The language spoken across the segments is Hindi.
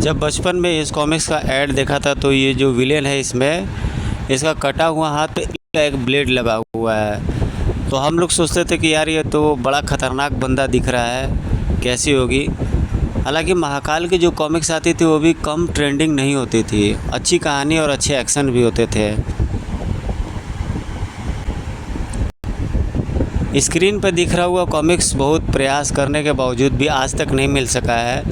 जब बचपन में इस कॉमिक्स का ऐड देखा था तो ये जो विलेन है इसमें, इसका कटा हुआ हाथ पे एक ब्लेड लगा हुआ है। तो हम लोग सोचते थे कि यार ये तो बड़ा ख़तरनाक बंदा दिख रहा है, कैसी होगी। हालांकि महाकाल की जो कॉमिक्स आती थी वो भी कम ट्रेंडिंग नहीं होती थी, अच्छी कहानी और अच्छे एक्शन भी होते थे। स्क्रीन पर दिख रहा हुआ कॉमिक्स बहुत प्रयास करने के बावजूद भी आज तक नहीं मिल सका है,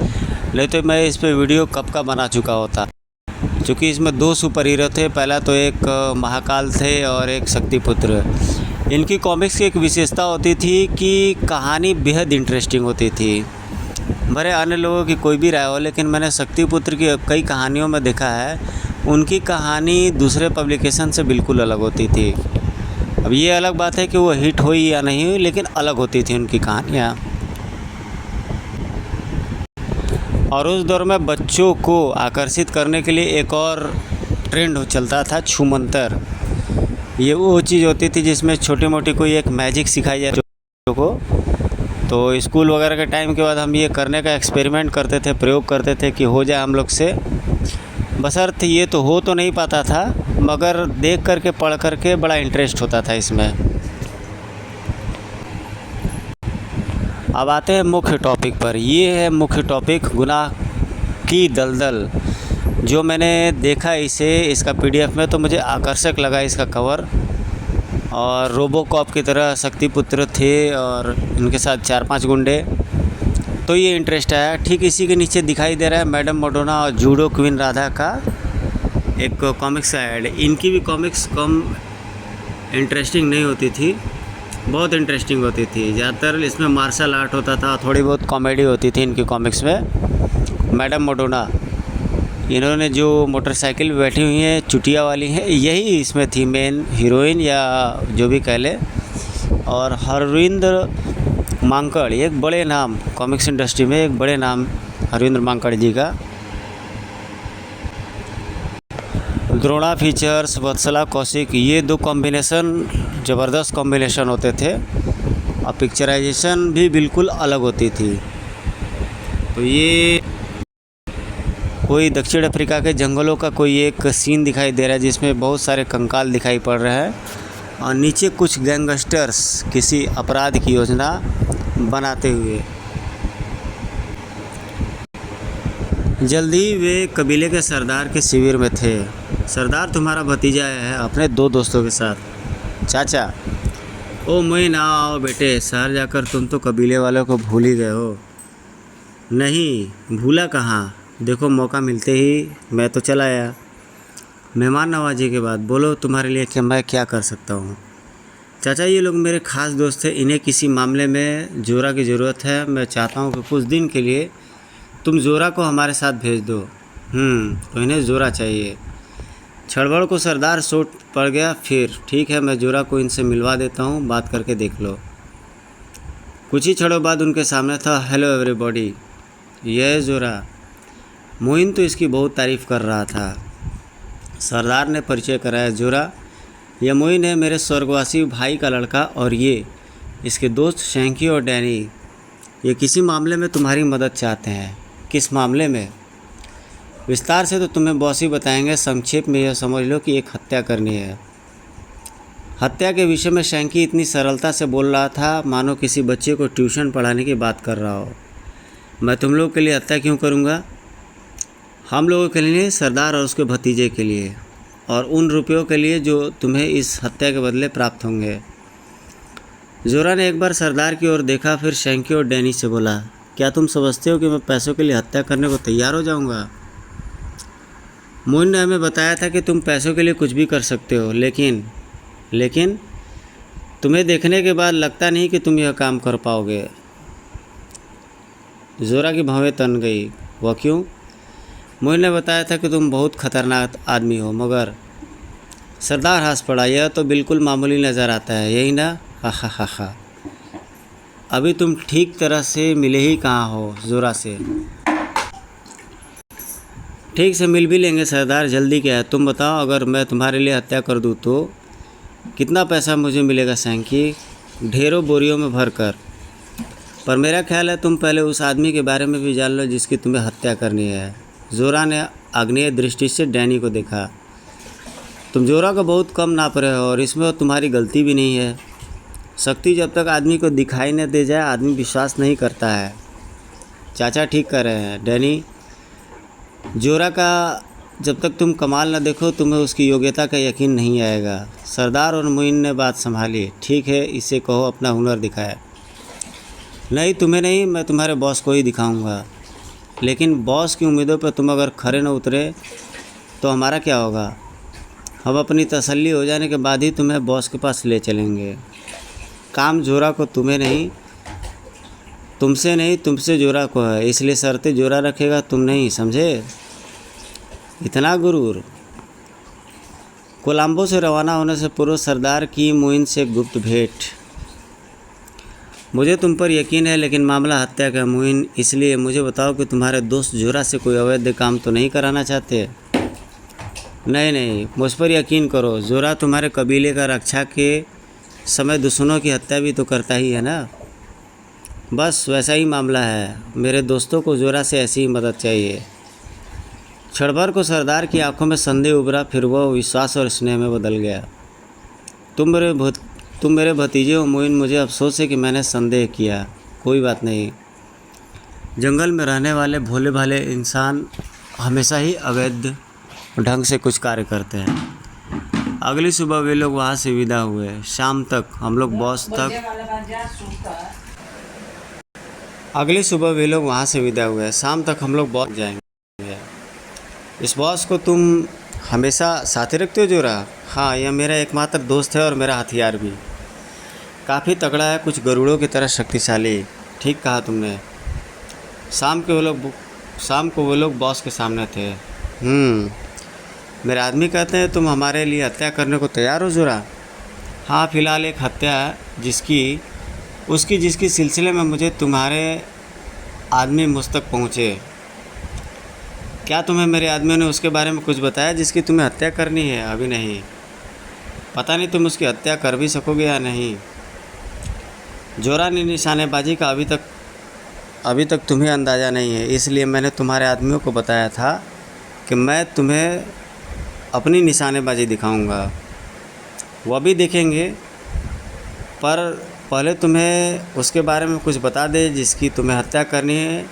नहीं तो मैं इस पे वीडियो कब का बना चुका होता। क्योंकि इसमें 2 सुपर हीरो थे, पहला तो एक महाकाल थे और एक शक्तिपुत्र। इनकी कॉमिक्स की एक विशेषता होती थी कि कहानी बेहद इंटरेस्टिंग होती थी। भले अन्य लोगों की कोई भी राय हो, लेकिन मैंने शक्तिपुत्र की कई कहानियों में देखा है उनकी कहानी दूसरे पब्लिकेशन से बिल्कुल अलग होती थी। अब ये अलग बात है कि वो हिट हुई या नहीं हुई, लेकिन अलग होती थी उनकी कहानियाँ। और उस दौर में बच्चों को आकर्षित करने के लिए एक और ट्रेंड चलता था, छूमंतर। ये वो चीज़ होती थी जिसमें छोटी मोटी कोई एक मैजिक सिखाई जाए बच्चों को। तो स्कूल वगैरह के टाइम के बाद हम ये करने का एक्सपेरिमेंट करते थे, प्रयोग करते थे कि हो जाए हम लोग से। बशर्ते ये तो हो तो नहीं पाता था, मगर देख करके पढ़ करके बड़ा इंटरेस्ट होता था इसमें। अब आते हैं मुख्य टॉपिक पर। ये है मुख्य टॉपिक, गुनाह की दलदल। जो मैंने देखा इसका पीडीएफ में, तो मुझे आकर्षक लगा इसका कवर। और रोबोकॉप की तरह शक्तिपुत्र थे और इनके साथ 4-5 गुंडे, तो ये इंटरेस्ट आया। ठीक इसी के नीचे दिखाई दे रहा है मैडम मोडोना और जूडो क्वीन राधा का एक कॉमिक्स का ऐड। इनकी भी कॉमिक्स कम इंटरेस्टिंग नहीं होती थी, बहुत इंटरेस्टिंग होती थी। ज़्यादातर इसमें मार्शल आर्ट होता था, थोड़ी बहुत कॉमेडी होती थी इनकी कॉमिक्स में। मैडम मोडोना, इन्होंने जो मोटरसाइकिल पे बैठी हुई हैं, चुटिया वाली हैं, यही इसमें थी मेन हीरोइन या जो भी कह ले। और हरविंद्र मांकड़, एक बड़े नाम कॉमिक्स इंडस्ट्री में, एक बड़े नाम हरविंद्र मांकड़ जी का। द्रोणा फीचर्स, वत्सला कौशिक, ये 2 कॉम्बिनेशन ज़बरदस्त कॉम्बिनेशन होते थे और पिक्चराइजेशन भी बिल्कुल अलग होती थी। तो ये कोई दक्षिण अफ्रीका के जंगलों का कोई एक सीन दिखाई दे रहा है जिसमें बहुत सारे कंकाल दिखाई पड़ रहे हैं और नीचे कुछ गैंगस्टर्स किसी अपराध की योजना बनाते हुए। जल्दी वे कबीले के सरदार के शिविर में थे। सरदार तुम्हारा भतीजा आया है अपने 2 दोस्तों के साथ। चाचा, ओ मोइन आओ बेटे, शहर जाकर तुम तो कबीले वालों को भूल ही गए हो। नहीं भूला कहाँ, देखो मौका मिलते ही मैं तो चला आया। मेहमान नवाजी के बाद बोलो तुम्हारे लिए कि मैं क्या कर सकता हूँ। चाचा, ये लोग मेरे ख़ास दोस्त हैं, इन्हें किसी मामले में जोरा की ज़रूरत है। मैं चाहता हूँ कि कुछ दिन के लिए तुम जोरा को हमारे साथ भेज दो। तो इन्हें जोरा चाहिए। छड़बड़ को सरदार सोच पड़ गया। फिर ठीक है, मैं जोरा को इनसे मिलवा देता हूँ, बात करके देख लो। कुछ ही क्षणों बाद उनके सामने था। हेलो एवरीबॉडी, यह है जोरा। मोइन तो इसकी बहुत तारीफ़ कर रहा था। सरदार ने परिचय कराया। जोरा, यह मोइन है, मेरे स्वर्गवासी भाई का लड़का, और ये इसके दोस्त शैंकी और डैनी। ये किसी मामले में तुम्हारी मदद चाहते हैं। किस मामले में? विस्तार से तो तुम्हें बॉस ही बताएंगे, संक्षेप में यह समझ लो कि एक हत्या करनी है। हत्या के विषय में शैंकी इतनी सरलता से बोल रहा था मानो किसी बच्चे को ट्यूशन पढ़ाने की बात कर रहा हो। मैं तुम लोगों के लिए हत्या क्यों करूँगा? हम लोगों के लिए, सरदार और उसके भतीजे के लिए, और उन रुपयों के लिए जो तुम्हें इस हत्या के बदले प्राप्त होंगे। जोरा ने एक बार सरदार की ओर देखा, फिर शैंकी और डैनी से बोला, क्या तुम समझते हो कि मैं पैसों के लिए हत्या करने को तैयार हो जाऊंगा? मोइन ने हमें बताया था कि तुम पैसों के लिए कुछ भी कर सकते हो, लेकिन तुम्हें देखने के बाद लगता नहीं कि तुम यह काम कर पाओगे। जोरा की भवें तन गई। वह क्यों? मोइन ने बताया था कि तुम बहुत खतरनाक आदमी हो। मगर सरदार हंस पड़ा। यह तो बिल्कुल मामूली नज़र आता है, यही ना? हा। अभी तुम ठीक तरह से मिले ही कहाँ हो जोरा से। ठीक से मिल भी लेंगे सरदार, जल्दी क्या है। तुम बताओ, अगर मैं तुम्हारे लिए हत्या कर दूँ तो कितना पैसा मुझे मिलेगा? शैंकी, ढेरों बोरियों में भर कर। पर मेरा ख्याल है तुम पहले उस आदमी के बारे में भी जान लो जिसकी तुम्हें हत्या करनी है। जोरा ने आग्नेय दृष्टि से डैनी को देखा। तुम जोरा को बहुत कम नाप रहे हो और इसमें तुम्हारी गलती भी नहीं है। शक्ति जब तक आदमी को दिखाई न दे जाए आदमी विश्वास नहीं करता है। चाचा ठीक कर रहे हैं डैनी। जोरा का जब तक तुम कमाल न देखो तुम्हें उसकी योग्यता का यकीन नहीं आएगा। सरदार और मुइन ने बात संभाली। ठीक है, इसे कहो अपना हुनर दिखाए। नहीं, तुम्हें नहीं, मैं तुम्हारे बॉस को ही दिखाऊंगा। लेकिन बॉस की उम्मीदों पर तुम अगर खरे न उतरे तो हमारा क्या होगा? हम अपनी तसल्ली हो जाने के बाद ही तुम्हें बॉस के पास ले चलेंगे। काम जोरा को तुम्हें नहीं, तुमसे नहीं, तुमसे जोरा को है, इसलिए शर्तें जोरा रखेगा, तुम नहीं, समझे? इतना गुरूर। कोलंबो से रवाना होने से पूर्व सरदार की मुइन से गुप्त भेंट। मुझे तुम पर यकीन है, लेकिन मामला हत्या का मुइन, इसलिए मुझे बताओ कि तुम्हारे दोस्त जोरा से कोई अवैध काम तो नहीं कराना चाहते? नहीं नहीं, मुझ पर यकीन करो। जोरा तुम्हारे कबीले का रक्षा के समय दुश्मनों की हत्या भी तो करता ही है ना। बस वैसा ही मामला है। मेरे दोस्तों को जोरा से ऐसी ही मदद चाहिए। क्षण भर को सरदार की आंखों में संदेह उभरा, फिर वह विश्वास और स्नेह में बदल गया। तुम मेरे भतीजे हो मोइन, मुझे अफसोस है कि मैंने संदेह किया। कोई बात नहीं। जंगल में रहने वाले भोले भाले इंसान हमेशा ही अवैध ढंग से कुछ कार्य करते हैं। अगली सुबह वे लोग वहाँ से विदा हुए। शाम तक हम लोग बॉस जाएंगे। इस बॉस को तुम हमेशा साथ रखते हो जोरा? हाँ, यह मेरा एकमात्र दोस्त है और मेरा हथियार भी। काफ़ी तगड़ा है, कुछ गरुड़ों की तरह शक्तिशाली। ठीक कहा तुमने। शाम को वो लोग बॉस के सामने थे। मेरे आदमी कहते हैं तुम हमारे लिए हत्या करने को तैयार हो जोरा? हाँ, फिलहाल एक हत्या जिसकी सिलसिले में मुझे तुम्हारे आदमी मुझ तक पहुँचे। क्या तुम्हें मेरे आदमियों ने उसके बारे में कुछ बताया जिसकी तुम्हें हत्या करनी है? अभी नहीं। पता नहीं तुम उसकी हत्या कर भी सकोगे या नहीं। जोरा ने निशानेबाजी का अभी तक तुम्हें अंदाज़ा नहीं है, इसलिए मैंने तुम्हारे आदमियों को बताया था कि मैं तुम्हें अपनी निशानेबाजी दिखाऊंगा। वह भी देखेंगे, पर पहले तुम्हें उसके बारे में कुछ बता दे जिसकी तुम्हें हत्या करनी है।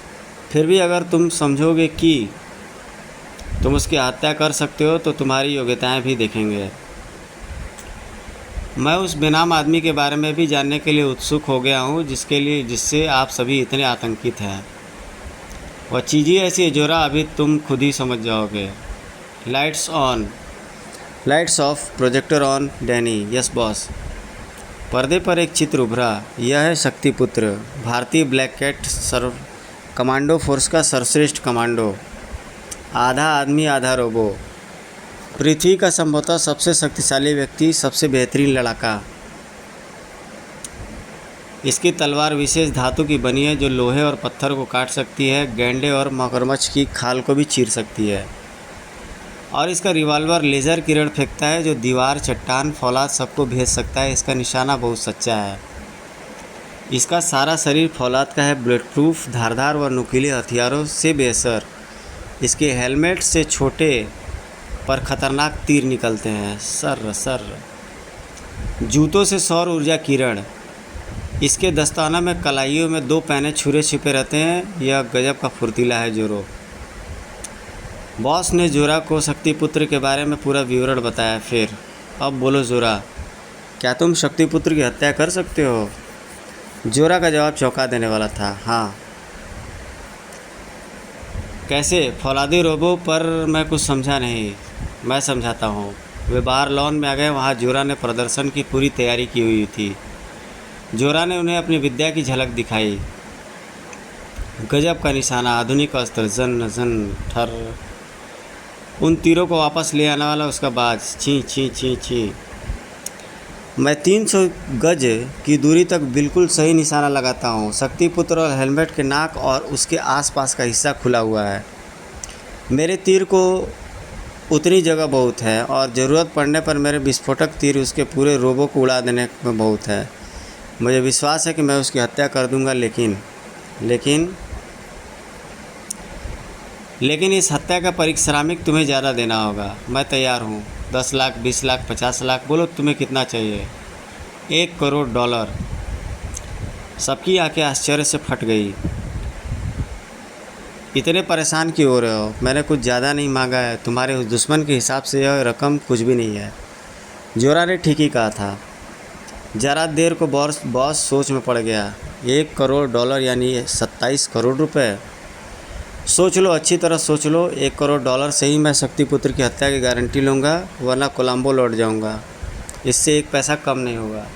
फिर भी अगर तुम समझोगे कि तुम उसकी हत्या कर सकते हो तो तुम्हारी योग्यताएं भी देखेंगे। मैं उस बेनाम आदमी के बारे में भी जानने के लिए उत्सुक हो गया हूँ जिससे आप सभी इतने आतंकित हैं। वह चीज़ ही ऐसी है जोरा, अभी तुम खुद ही समझ जाओगे। Lights off, projector on Danny. Yes boss. पर्दे पर एक चित्र उभरा। यह है शक्तिपुत्र, भारतीय ब्लैक कैट कमांडो फोर्स का सर्वश्रेष्ठ कमांडो। आधा आदमी आधा रोबो। पृथ्वी का संभवतः सबसे शक्तिशाली व्यक्ति, सबसे बेहतरीन लड़ाका। इसकी तलवार विशेष धातु की बनी है जो लोहे और पत्थर को काट सकती है, गैंडे और मगरमच्छ की खाल को भी चीर सकती है। और इसका रिवॉल्वर लेज़र किरण फेंकता है जो दीवार, चट्टान, फौलाद सबको भेज सकता है। इसका निशाना बहुत सच्चा है। इसका सारा शरीर फौलाद का है, बुलेट प्रूफ, धारदार व नुकीले हथियारों से बेअसर। इसके हेलमेट से छोटे पर खतरनाक तीर निकलते हैं। सर जूतों से सौर ऊर्जा किरण। इसके दस्ताना में कलाइयों में 2 पैने छुरे छिपे रहते हैं। यह गजब का फुर्तीला है जोरो। बॉस ने जोरा को शक्तिपुत्र के बारे में पूरा विवरण बताया। फिर अब बोलो जोरा, क्या तुम शक्तिपुत्र की हत्या कर सकते हो? जोरा का जवाब चौंका देने वाला था। हाँ। कैसे? फौलादी रोबो पर मैं कुछ समझा नहीं। मैं समझाता हूँ। वे बाहर लॉन में आ गए। वहाँ जोरा ने प्रदर्शन की पूरी तैयारी की हुई थी। जोरा ने उन्हें अपनी विद्या की झलक दिखाई। गजब का निशाना, आधुनिक अस्त्र, जन ठर। उन तीरों को वापस ले आने वाला उसका बाज। छी। मैं 300 गज की दूरी तक बिल्कुल सही निशाना लगाता हूँ। शक्तिपुत्र और हेलमेट के नाक और उसके आसपास का हिस्सा खुला हुआ है। मेरे तीर को उतनी जगह बहुत है और ज़रूरत पड़ने पर मेरे विस्फोटक तीर उसके पूरे रोबो को उड़ा देने में बहुत है। मुझे विश्वास है कि मैं उसकी हत्या कर दूंगा, लेकिन लेकिन इस हत्या का पारिश्रमिक तुम्हें ज़्यादा देना होगा। मैं तैयार हूँ। 10 लाख, 20 लाख, 50 लाख, बोलो तुम्हें कितना चाहिए? $1 करोड़। सबकी आंखें आश्चर्य से फट गई। इतने परेशान क्यों हो रहे हो? मैंने कुछ ज़्यादा नहीं मांगा है। तुम्हारे उस दुश्मन के हिसाब से यह रकम कुछ भी नहीं है। जोरा ने ठीक ही कहा था। जरा देर को बॉस सोच में पड़ गया। $1 करोड़ यानी 27 करोड़ रुपए। सोच लो, अच्छी तरह सोच लो। $1 करोड़ से ही मैं शक्तिपुत्र की हत्या की गारंटी लूँगा, वरना कोलंबो लौट जाऊँगा। इससे एक पैसा कम नहीं होगा।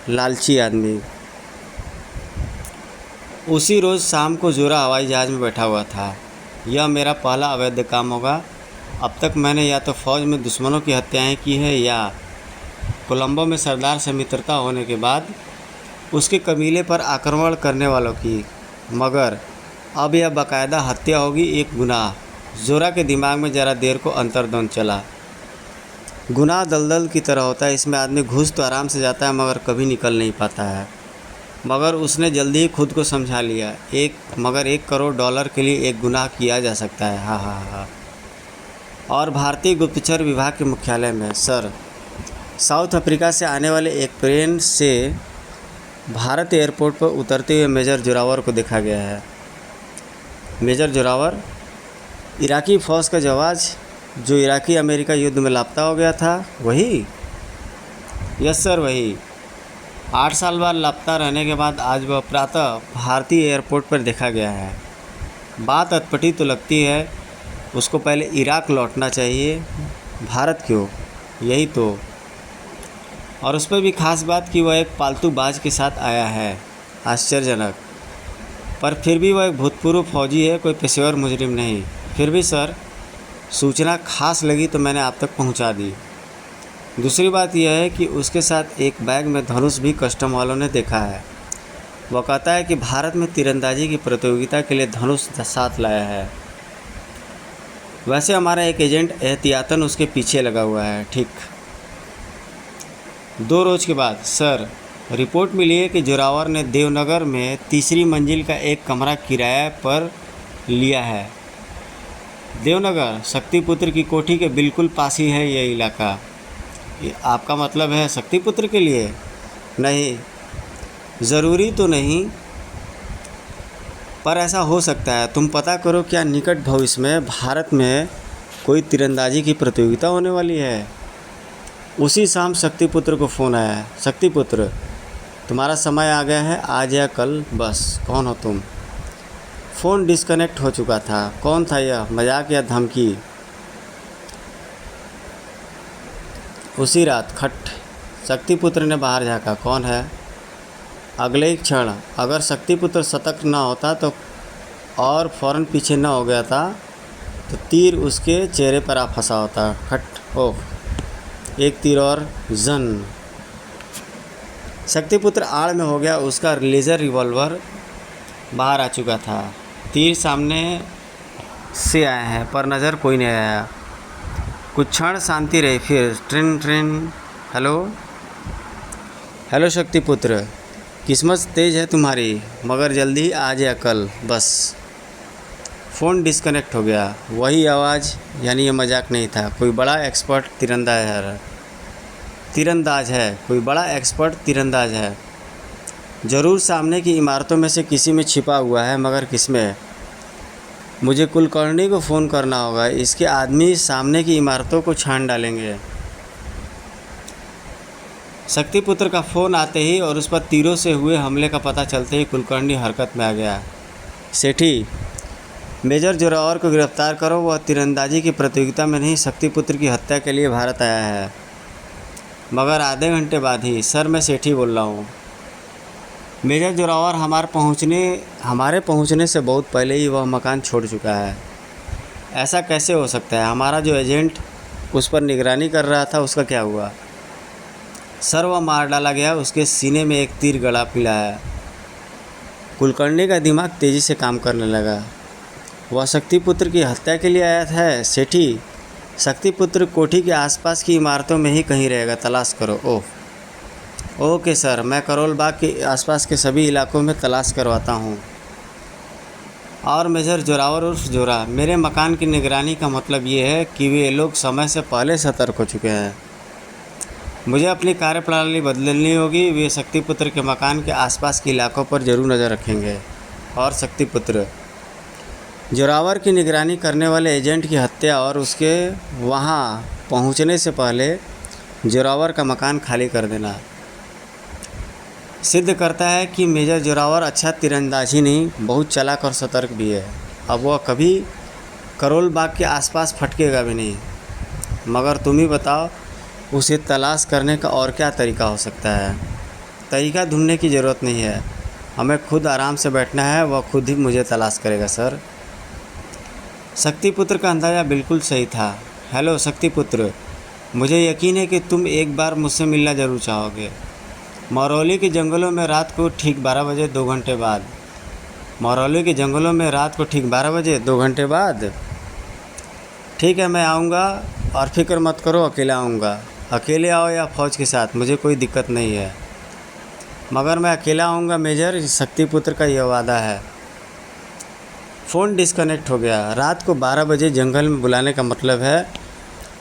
लालची आदमी। उसी रोज़ शाम को जोरा हवाई जहाज़ में बैठा हुआ था। यह मेरा पहला अवैध काम होगा। अब तक मैंने या तो फ़ौज में दुश्मनों की हत्याएं की है या कोलंबो में सरदार से मित्रता होने के बाद उसके कबीले पर आक्रमण करने वालों की, मगर अब यह बाकायदा हत्या होगी, एक गुनाह। जोरा के दिमाग में ज़रा देर को अंतर्द्वंद चला। गुनाह दलदल की तरह होता है, इसमें आदमी घुस तो आराम से जाता है मगर कभी निकल नहीं पाता है। मगर उसने जल्दी ही खुद को समझा लिया। $1 करोड़ के लिए एक गुनाह किया जा सकता है। हाँ हाँ हाँ। और भारतीय गुप्तचर विभाग के मुख्यालय में, सर, साउथ अफ्रीका से आने वाले एक प्लेन से भारत एयरपोर्ट पर उतरते हुए मेजर जोरावर को देखा गया है। मेजर जोरावर, इराकी फ़ौज का जवाज जो इराकी अमेरिका युद्ध में लापता हो गया था, वही? यस सर, वही। 8 साल बाद लापता रहने के बाद आज वह प्रातः भारतीय एयरपोर्ट पर देखा गया है। बात अटपटी तो लगती है, उसको पहले इराक लौटना चाहिए। भारत क्यों? यही तो। और उस पर भी ख़ास बात कि वह एक पालतू बाज के साथ आया है। आश्चर्यजनक। पर फिर भी वह एक भूतपूर्व फौजी है, कोई पेशेवर मुजरिम नहीं। फिर भी सर, सूचना खास लगी तो मैंने आप तक पहुंचा दी। दूसरी बात यह है कि उसके साथ एक बैग में धनुष भी कस्टम वालों ने देखा है। वह कहता है कि भारत में तीरंदाजी की प्रतियोगिता के लिए धनुष साथ लाया है। वैसे हमारा एक एजेंट एहतियातन उसके पीछे लगा हुआ है। ठीक। 2 रोज़ के बाद सर, रिपोर्ट मिली है कि जोरावर ने देवनगर में 3री मंजिल का एक कमरा किराए पर लिया है। देवनगर शक्तिपुत्र की कोठी के बिल्कुल पास ही है यह इलाका। आपका मतलब है शक्तिपुत्र के लिए? नहीं, ज़रूरी तो नहीं, पर ऐसा हो सकता है। तुम पता करो, क्या निकट भविष्य में भारत में कोई तीरंदाजी की प्रतियोगिता होने वाली है? उसी शाम शक्तिपुत्र को फ़ोन आया। शक्तिपुत्र, तुम्हारा समय आ गया है, आज या कल, बस। कौन हो तुम? फ़ोन डिस्कनेक्ट हो चुका था। कौन था यह? मजाक या धमकी? उसी रात खट शक्तिपुत्र ने बाहर झाँका। कौन है? अगले ही क्षण अगर शक्तिपुत्र सतर्क न होता तो और फ़ौरन पीछे न हो गया था तो तीर उसके चेहरे पर आ फंसा होता। खट। ओह, एक तीर और जन। शक्तिपुत्र आड़ में हो गया। उसका लेज़र रिवॉल्वर बाहर आ चुका था। तीर सामने से आए हैं पर नज़र कोई नहीं आया। कुछ क्षण शांति रही, फिर ट्रेन ट्रेन। हेलो शक्तिपुत्र, किस्मत तेज़ है तुम्हारी, मगर जल्दी आज या कल, बस। फ़ोन डिस्कनेक्ट हो गया। वही आवाज़, यानी ये मजाक नहीं था। कोई बड़ा एक्सपर्ट तीरंदाज है। कोई बड़ा एक्सपर्ट तीरंदाज है। ज़रूर सामने की इमारतों में से किसी में छिपा हुआ है, मगर किसमें? मुझे कुलकर्णी को फ़ोन करना होगा। इसके आदमी सामने की इमारतों को छान डालेंगे। शक्तिपुत्र का फ़ोन आते ही और उस पर तीरों से हुए हमले का पता चलते ही कुलकर्णी हरकत में आ गया। सेठी, मेजर जोरावर को गिरफ्तार करो। वह तीरंदाजी की प्रतियोगिता में नहीं, शक्तिपुत्र की हत्या के लिए भारत आया है। मगर आधे घंटे बाद ही। सर, मैं सेठी बोल रहा हूँ। मेजर जोरावर हमारे पहुंचने से बहुत पहले ही वह मकान छोड़ चुका है। ऐसा कैसे हो सकता है? हमारा जो एजेंट उस पर निगरानी कर रहा था, उसका क्या हुआ? सर, वह मार डाला गया। उसके सीने में एक तीर गड़ा पिला है। कुलकर्णी का दिमाग तेज़ी से काम करने लगा। वह शक्तिपुत्र की हत्या के लिए आया था। सेठी, शक्तिपुत्र कोठी के आसपास की इमारतों में ही कहीं रहेगा, तलाश करो। ओह, ओके सर, मैं करोल बाग के आसपास के सभी इलाकों में तलाश करवाता हूँ। और मेजर जोरावर उर्फ जोरा, मेरे मकान की निगरानी का मतलब ये है कि वे लोग समय से पहले सतर्क हो चुके हैं। मुझे अपनी कार्यप्रणाली बदलनी होगी। वे शक्तिपुत्र के मकान के आसपास के इलाकों पर जरूर नज़र रखेंगे। और शक्तिपुत्र, जोरावर की निगरानी करने वाले एजेंट की हत्या और उसके वहाँ पहुँचने से पहले जोरावर का मकान खाली कर देना सिद्ध करता है कि मेजर जोरावर अच्छा तीरंदाज ही नहीं, बहुत चालाक और सतर्क भी है। अब वह कभी करोल बाग के आसपास फटकेगा भी नहीं। मगर तुम ही बताओ, उसे तलाश करने का और क्या तरीका हो सकता है? तरीका ढूंढने की ज़रूरत नहीं है, हमें खुद आराम से बैठना है, वह खुद ही मुझे तलाश करेगा सर। शक्तिपुत्र का अंदाज़ा बिल्कुल सही था। हेलो शक्तिपुत्र, मुझे यकीन है कि तुम एक बार मुझसे मिलना ज़रूर चाहोगे। मरौली के जंगलों में रात को ठीक 12 बजे 2 घंटे बाद। मरौली के जंगलों में रात को ठीक 12 बजे 2 घंटे बाद। ठीक है, मैं आऊँगा और फिक्र मत करो, अकेला आऊँगा। अकेले आओ या फ़ौज के साथ, मुझे कोई दिक्कत नहीं है, मगर मैं अकेला आऊँगा मेजर, शक्तिपुत्र का यह वादा है। फ़ोन डिस्कनेक्ट हो गया। रात को 12 बजे जंगल में बुलाने का मतलब है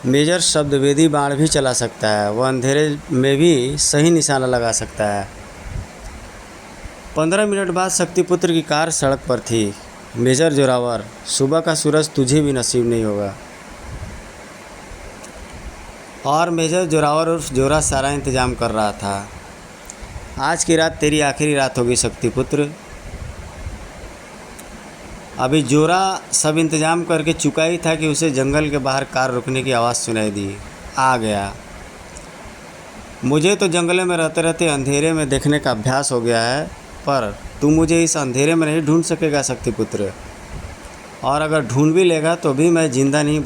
मेजर शब्दवेदी बाण भी चला सकता है। वह अंधेरे में भी सही निशाना लगा सकता है। 15 मिनट बाद शक्तिपुत्र की कार सड़क पर थी। मेजर जोरावर, सुबह का सूरज तुझे भी नसीब नहीं होगा। और मेजर जोरावर उर्फ जोरा सारा इंतज़ाम कर रहा था। आज की रात तेरी आखिरी रात होगी शक्तिपुत्र। अभी जोरा सब इंतज़ाम करके चुका ही था कि उसे जंगल के बाहर कार रुकने की आवाज़ सुनाई दी। आ गया। मुझे तो जंगल में रहते रहते अंधेरे में देखने का अभ्यास हो गया है, पर तू मुझे इस अंधेरे में नहीं ढूंढ सकेगा शक्तिपुत्र। और अगर ढूंढ भी लेगा तो भी मैं ज़िंदा नहीं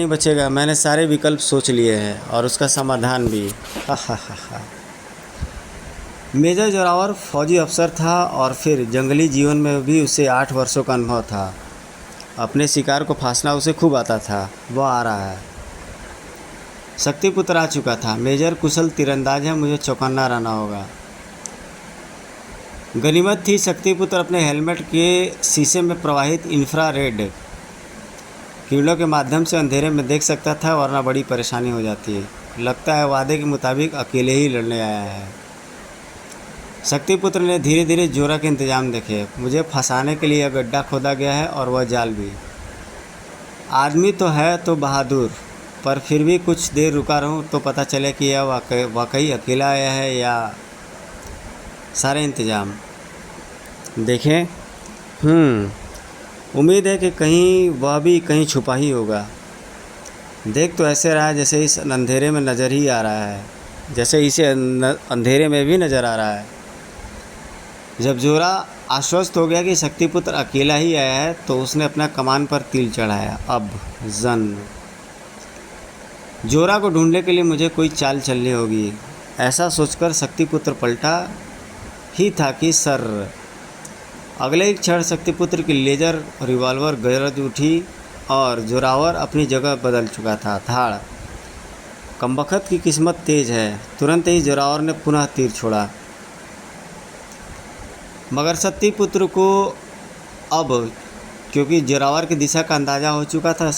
बचेगा। मैंने सारे विकल्प सोच लिए हैं और उसका समाधान भी। हा। मेजर जोरावर फौजी अफसर था और फिर जंगली जीवन में भी उसे 8 वर्षों का अनुभव था। अपने शिकार को फांसना उसे खूब आता था। वह आ रहा है। शक्तिपुत्र आ चुका था। मेजर कुशल तीरंदाज है, मुझे चौकन्ना रहना होगा। गनीमत थी शक्तिपुत्र अपने हेलमेट के शीशे में प्रवाहित इंफ्रारेड किरणों के माध्यम से अंधेरे में देख सकता था, वरना बड़ी परेशानी हो जाती है। लगता है वादे के मुताबिक अकेले ही लड़ने आया है। शक्तिपुत्र ने धीरे धीरे जोरा के इंतजाम देखे। मुझे फंसाने के लिए यह गड्ढा खोदा गया है और वह जाल भी। आदमी तो है तो बहादुर, पर फिर भी कुछ देर रुका रहूं तो पता चले कि यह वाकई अकेला आया है या सारे इंतजाम देखें। उम्मीद है कि कहीं वह भी कहीं छुपा ही होगा। देख तो ऐसे रहा है जैसे इस अंधेरे में नज़र ही आ रहा है, जैसे इसे अंधेरे में भी नज़र आ रहा है। जब जोरा आश्वस्त हो गया कि शक्तिपुत्र अकेला ही आया है तो उसने अपना कमान पर तीर चढ़ाया। अब जन जोरा को ढूंढने के लिए मुझे कोई चाल चलनी होगी। ऐसा सोचकर शक्तिपुत्र पलटा ही था कि सर, अगले ही क्षण शक्तिपुत्र की लेजर रिवॉल्वर गरज उठी और जोरावर अपनी जगह बदल चुका था। धाड़। कमबख्त की किस्मत तेज है। तुरंत ही जोरावर ने पुनः तीर छोड़ा, मगर शक्तिपुत्र को अब क्योंकि जोरावर की दिशा का अंदाज़ा हो चुका था,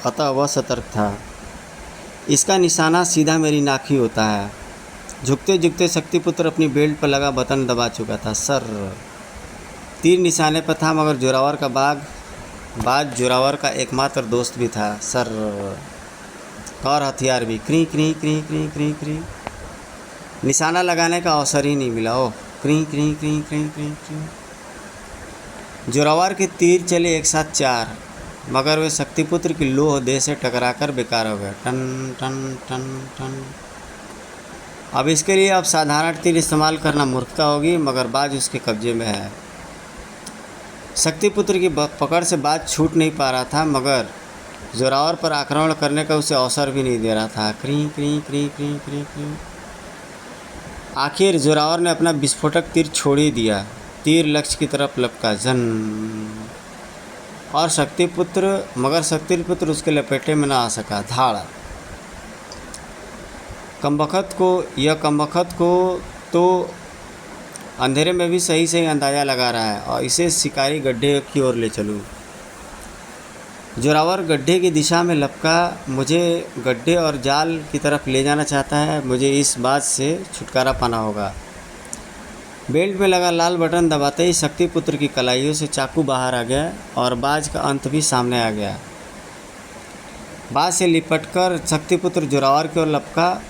अतः वह सतर्क था। इसका निशाना सीधा मेरी नाक ही होता है। झुकते झुकते शक्तिपुत्र अपनी बेल्ट पर लगा बटन दबा चुका था। सर, तीर निशाने पर था, मगर जोरावर का बाज जोरावर का एकमात्र दोस्त भी था। सर, और हथियार भी। क्री क्री क्री क्री क्री क्री। निशाना लगाने का अवसर ही नहीं मिला। ओह, क्री क्री क्री क्री क्री क्री। जोरावर के तीर चले एक साथ 4, मगर वे शक्तिपुत्र की लोह देह से टकराकर बेकार हो गए। टन टन टन टन। अब इसके लिए अब साधारण तीर इस्तेमाल करना मूर्खता होगी, मगर बाज उसके कब्जे में है। शक्तिपुत्र की पकड़ से बाज छूट नहीं पा रहा था, मगर जोरावर पर आक्रमण करने का उसे अवसर भी नहीं दे रहा था। क्री क्री क्री क्री क्री क्री। आखिर जोरावर ने अपना विस्फोटक तीर छोड़ ही दिया। तीर लक्ष्य की तरफ लपका। जन। और शक्तिपुत्र उसके लपेटे में न आ सका। धाड़। कमबख्त को तो अंधेरे में भी सही सही अंदाज़ा लगा रहा है और इसे शिकारी गड्ढे की ओर ले चलूँ। जोरावर गड्ढे की दिशा में लपका मुझे गड्ढे और जाल की तरफ ले जाना चाहता है। मुझे इस बात से छुटकारा पाना होगा। बेल्ट में लगा लाल बटन दबाते ही शक्तिपुत्र की कलाइयों से चाकू बाहर आ गया और बाज का अंत भी सामने आ गया। बाज से लिपटकर शक्तिपुत्र जोरावर की ओर लपका।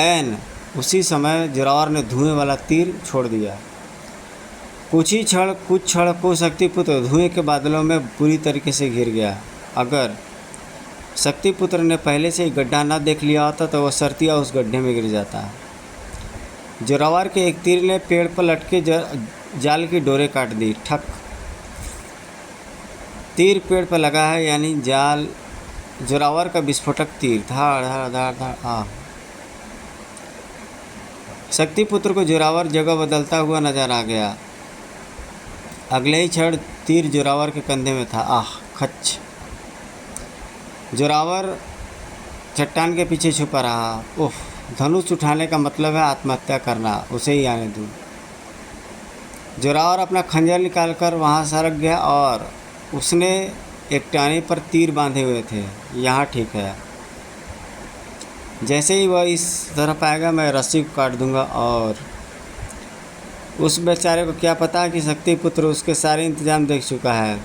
ऐन उसी समय जोरावर ने धुएं वाला तीर छोड़ दिया। कुछ क्षण को शक्तिपुत्र धुएं के बादलों में बुरी तरीके से घिर गया। अगर शक्तिपुत्र ने पहले से ही गड्ढा न देख लिया होता तो वह सरतिया उस गड्ढे में गिर जाता। जोरावर के एक तीर ने पेड़ पर लटके जाल की डोरे काट दी। ठक, तीर पेड़ पर लगा है यानी जाल। जोरावर का विस्फोटक तीर धाड़ धाड़ धाड़ धाड़ आ। शक्तिपुत्र को जोरावर जगह बदलता हुआ नजर आ गया। अगले ही क्षण तीर जोरावर के कंधे में था। आह, खच। जोरावर चट्टान के पीछे छुपा रहा। उफ, धनुष उठाने का मतलब है आत्महत्या करना। उसे ही आने दूँ। जोरावर अपना खंजर निकालकर वहाँ सरक गया और उसने एक टाने पर तीर बांधे हुए थे। यहाँ ठीक है। जैसे ही वह इस तरफ आएगा मैं रस्सी को काट दूंगा। और उस बेचारे को क्या पता कि शक्तिपुत्र उसके सारे इंतजाम देख चुका है।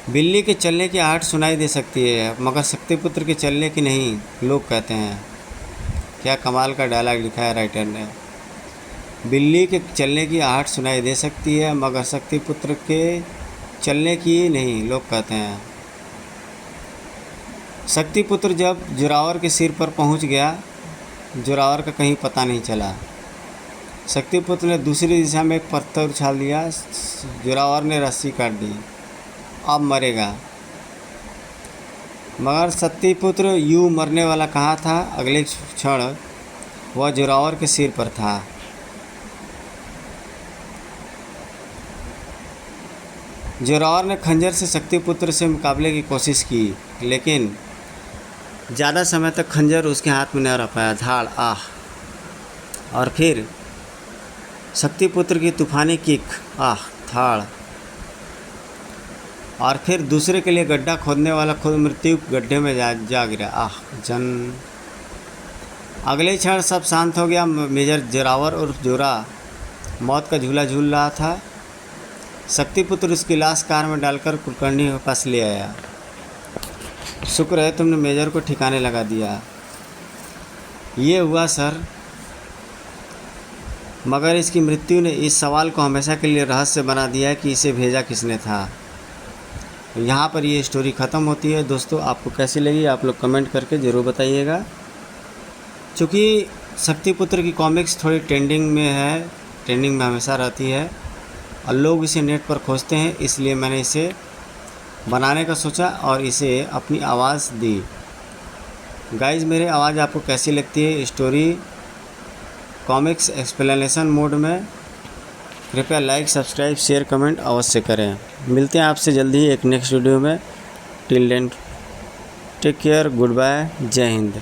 बिल्ली के चलने की आहट सुनाई दे सकती है मगर शक्तिपुत्र के चलने की नहीं, लोग कहते हैं। क्या कमाल का डायलॉग लिखा है राइटर ने। बिल्ली के चलने की आहट सुनाई दे सकती है मगर शक्तिपुत्र के चलने की नहीं, लोग कहते हैं। शक्तिपुत्र जब जोरावर के सिर पर पहुंच गया, जोरावर का कहीं पता नहीं चला। शक्तिपुत्र ने दूसरी दिशा में एक पत्थर उछाल दिया। जोरावर ने रस्सी काट दी। अब मरेगा। मगर शक्तिपुत्र यूँ मरने वाला कहाँ था। अगले क्षण वह जोरावर के सिर पर था। जोरावर ने खंजर से शक्तिपुत्र से मुकाबले की कोशिश की लेकिन ज़्यादा समय तक खंजर उसके हाथ में न रह पाया। धाड़, आह। और फिर शक्तिपुत्र की तूफानी किक, आह, धाड़। और फिर दूसरे के लिए गड्ढा खोदने वाला खुद मृत्यु गड्ढे में जा गिरा। आह, जन। अगले क्षण सब शांत हो गया। मेजर जोरावर और जोरा मौत का झूला झूल रहा था। शक्तिपुत्र उसकी लाश कार में डालकर कुलकर्णी के पास ले आया। शुक्र है तुमने मेजर को ठिकाने लगा दिया। ये हुआ सर, मगर इसकी मृत्यु ने इस सवाल को हमेशा के लिए रहस्य बना दिया है कि इसे भेजा किसने था। यहाँ पर ये स्टोरी ख़त्म होती है। दोस्तों, आपको कैसी लगी आप लोग कमेंट करके ज़रूर बताइएगा। चूँकि शक्तिपुत्र की कॉमिक्स थोड़ी ट्रेंडिंग में हमेशा रहती है और लोग इसे नेट पर खोजते हैं, इसलिए मैंने इसे बनाने का सोचा और इसे अपनी आवाज़ दी। गाइज़, मेरी आवाज़ आपको कैसी लगती है? स्टोरी कॉमिक्स एक्सप्लेनेशन मोड में कृपया लाइक, सब्सक्राइब, शेयर, कमेंट अवश्य करें। मिलते हैं आपसे जल्दी ही एक नेक्स्ट वीडियो में। Till then take care, goodbye, जय हिंद।